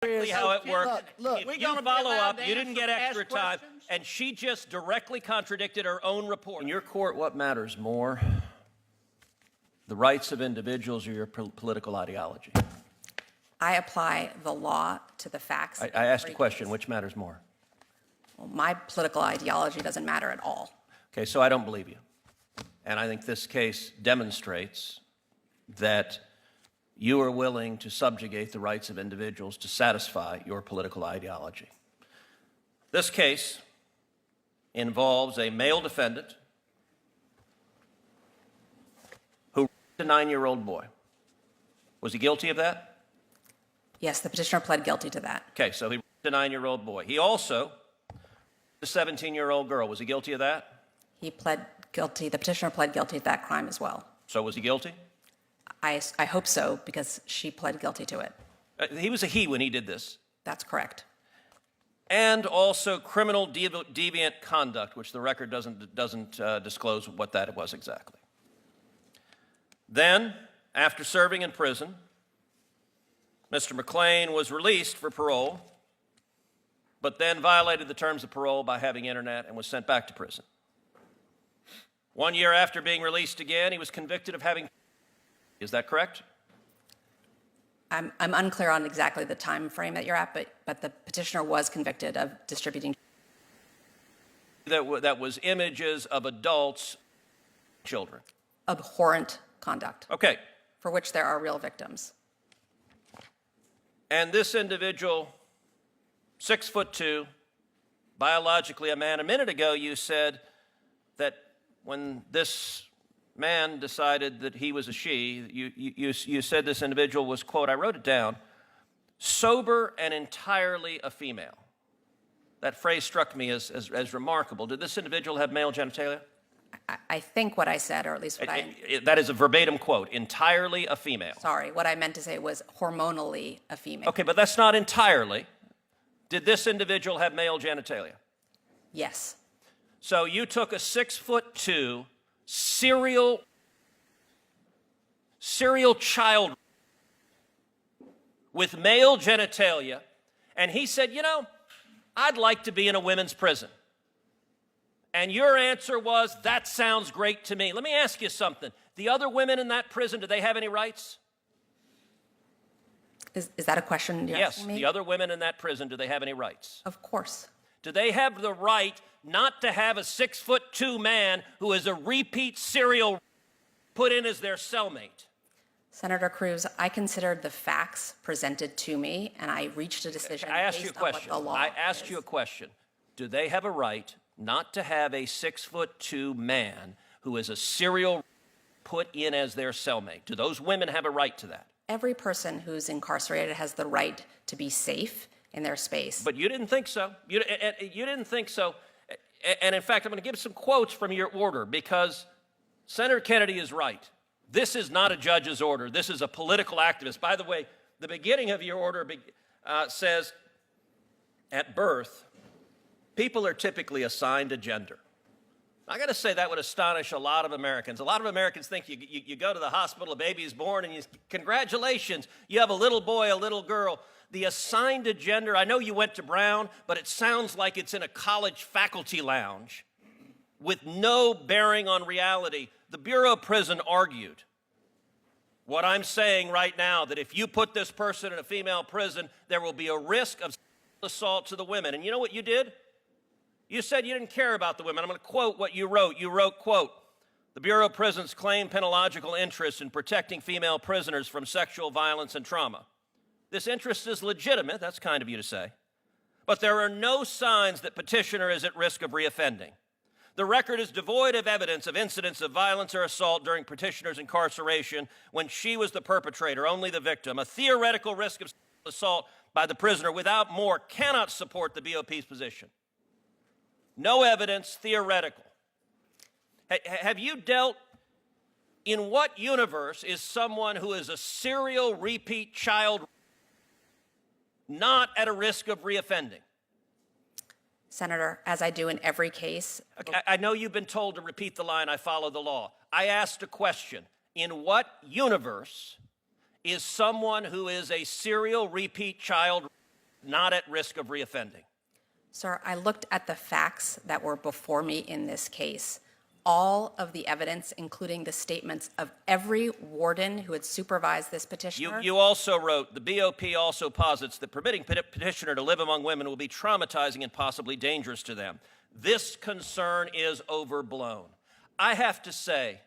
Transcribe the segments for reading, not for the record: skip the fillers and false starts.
How it worked. Look, If you follow up, you didn't get extra time, and she just directly contradicted her own report. In your court, what matters more? The rights of individuals or your political ideology? I apply the law to the facts. I asked a question, which matters more? Well, my political ideology doesn't matter at all. Okay, so I don't believe you. And I think this case demonstrates that you are willing to subjugate the rights of individuals to satisfy your political ideology. This case involves a male defendant who raped a 9-year-old boy. Was he guilty of that? Yes, the petitioner pled guilty to that. Okay, so he raped a 9-year-old boy. He also raped a 17-year-old girl. Was he guilty of that? He pled guilty. The petitioner pled guilty to that crime as well. So was he guilty? I hope so, because she pled guilty to it. He was a he when he did this. That's correct. And also criminal deviant conduct, which the record doesn't disclose what that was exactly. Then, after serving in prison, Mr. McLean was released for parole, but then violated the terms of parole by having internet and was sent back to prison. 1 year after being released again, he was convicted of having. Is that correct? I'm unclear on exactly the time frame that you're at, but the petitioner was convicted of distributing. That was images of adults, children. Abhorrent conduct. Okay. For which there are real victims. And this individual, 6'2", biologically a man. A minute ago, you said that when this man decided that he was a she, you said this individual was, quote, I wrote it down, sober and entirely a female. That phrase struck me as remarkable. Did this individual have male genitalia? I think what I said, or at least what that is a verbatim quote, entirely a female. Sorry, what I meant to say was hormonally a female. Okay, but that's not entirely. Did this individual have male genitalia? Yes. So you took a 6'2" serial child with male genitalia, and he said, you know, I'd like to be in a women's prison. And your answer was, that sounds great to me. Let me ask you something. The other women in that prison, do they have any rights? Is that a question you're asking me? Yes, the other women in that prison, do they have any rights? Of course. Do they have the right not to have a 6'2" man who is a repeat serial put in as their cellmate? Senator Cruz, I considered the facts presented to me, and I reached a decision based on what the law I asked is. you a question. Do they have a right not to have a 6'2" man who is a serial put in as their cellmate? Do those women have a right to that? Every person who's incarcerated has the right to be safe in their space. But you didn't think so. You didn't think so. And in fact, I'm going to give some quotes from your order because Senator Kennedy is right. This is not a judge's order. This is a political activist. By the way, the beginning of your order says, at birth, people are typically assigned a gender. I got to say that would astonish a lot of Americans. A lot of Americans think you go to the hospital, a baby is born, and congratulations, you have a little boy, a little girl. The assigned a gender, I know you went to Brown, but it sounds like it's in a college faculty lounge with no bearing on reality. The Bureau of Prison argued what I'm saying right now, that if you put this person in a female prison, there will be a risk of assault to the women. And you know what you did? You said you didn't care about the women. I'm going to quote what you wrote. You wrote, quote, the Bureau of Prisons claim penological interest in protecting female prisoners from sexual violence and trauma. This interest is legitimate, that's kind of you to say, but there are no signs that petitioner is at risk of reoffending. The record is devoid of evidence of incidents of violence or assault during petitioner's incarceration when she was the perpetrator, only the victim. A theoretical risk of assault by the prisoner without more cannot support the BOP's position. No evidence, theoretical. Have you dealt, in what universe is someone who is a serial repeat child not at a risk of reoffending? Senator, as I do in every case. Okay, I know you've been told to repeat the line, I follow the law. I asked a question. In what universe is someone who is a serial repeat child not at risk of reoffending? Sir, I looked at the facts that were before me in this case. All of the evidence, including the statements of every warden who had supervised this petitioner. You also wrote, the BOP also posits that permitting petitioner to live among women will be traumatizing and possibly dangerous to them. This concern is overblown. I have to say,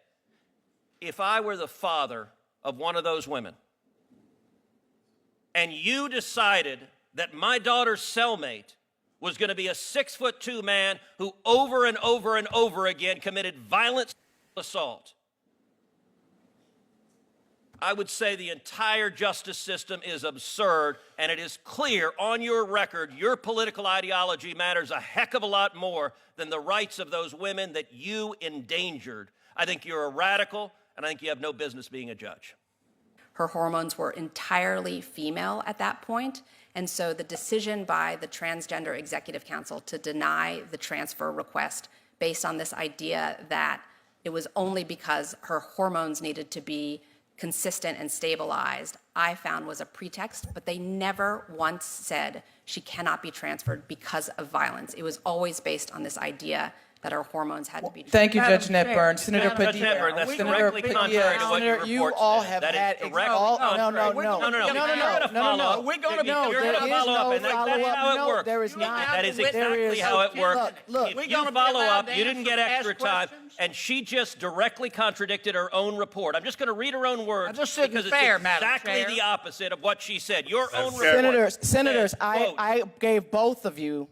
if I were the father of one of those women, and you decided that my daughter's cellmate was going to be a 6'2" man who over and over and over again committed violent assault, I would say the entire justice system is absurd, and it is clear on your record your political ideology matters a heck of a lot more than the rights of those women that you endangered. I think you're a radical, and I think you have no business being a judge. Her hormones were entirely female at that point, and so the decision by the Transgender Executive Council to deny the transfer request based on this idea that it was only because her hormones needed to be consistent and stabilized, I found was a pretext, but they never once said she cannot be transferred because of violence. It was always based on this idea that our hormones had to be. Thank you, Judge Netburn. Senator Judge Netburn, Padilla. that's Senator directly contrary to what your Senator, you report all said. have That is had directly no. contrary. No. We're gonna follow up. We're going to No, there you're gonna is follow up, no and that's how it follow-up. works. There is not. That is There exactly is- how it works. Look, If you follow up, you didn't get extra time, and she just directly contradicted her own report. I'm just going to read her own words I'm just sitting because fair, it's Madam exactly Chair. the opposite of what she said. Your own Chair. report. Senators, said, quote, I gave both of you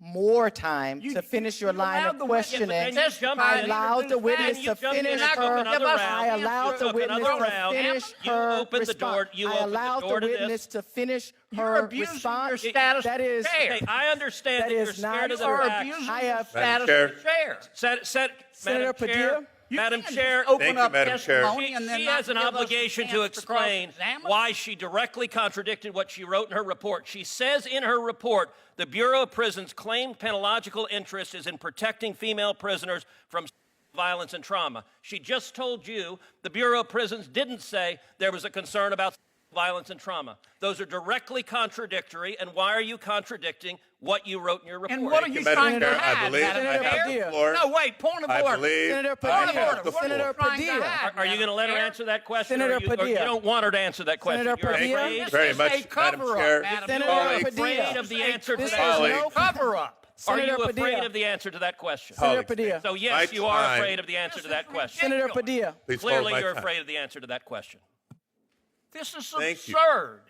more time to finish your line allowed of the witness to questioning. testify I and allowed the introduce witness facts. to You jumped in finish and took her. another round. I allowed You the took witness another to round. finish You her opened the door. response. You I opened the allowed door the to this. witness to finish You're her abusing response. your status That is, chair. Hey, I understand that, That you're is not- scared of the You are facts. abusing I your have- status Chair. as chair. Senator Madam Chair, Padilla? You Madam can't Chair, just open Thank you, up Madam Chair. testimony and then she not has an give us a obligation to chance explain cross-examine. why she directly contradicted what she wrote in her report. She says in her report, the Bureau of Prisons' claimed penological interest is in protecting female prisoners from violence and trauma. She just told you the Bureau of Prisons didn't say there was a concern about violence and trauma. Those are directly contradictory, and why are you contradicting what you wrote in your report? And what are you Madam trying to Chair, I hide, believe Madam I have Chair? the floor. No, wait, point of I order. believe Senator I Padilla. have the What are you Senator floor. trying to Padilla. hide, Are you going to let her Madam answer that question? Senator or you Padilla. don't want her to answer that question? Senator You're Padilla. afraid? This Very is much, a Madam cover-up, Chair. Madam Senator Chair. Are you Padilla. afraid of the answer to This that? is Colleague. no Cover-up. Are Senator you afraid Padilla. of the answer to that question? Senator Colleagues, Padilla. So yes, My you are time. afraid of the answer to that question. Senator Padilla. Please hold Clearly, my you're time. afraid of the answer to that question. This is Thank you. absurd.